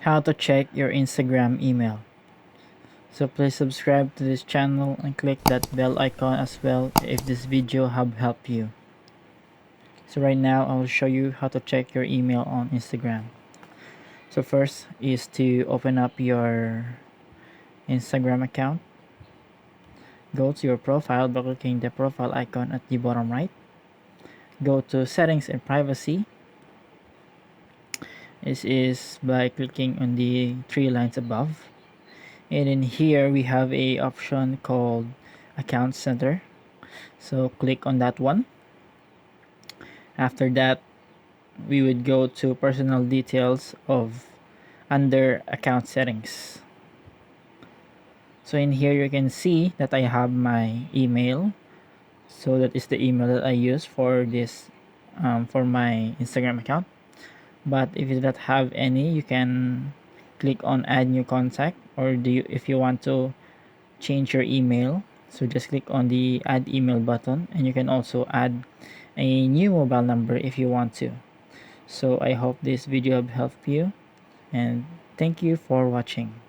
how to check your Instagram email. So please subscribe to this channel and click that bell icon as well if this video have helped you. So right now I will show you how to check your email on Instagram. So first is to open up your Instagram account. Go to your profile by clicking the profile icon at the bottom right. Go to settings and privacy. This is by clicking on the three lines above. And in here we have a option called account center. So click on that one. After that, we would go to personal details of under account settings. So in here you can see that I have my email. So that is the email that I use for this for my Instagram account. But if you do not have any, you can click on add new contact, or if you want to change your email, so just click on the add email button, and you can also add a new mobile number if you want to. So I hope this video helped you, and thank you for watching.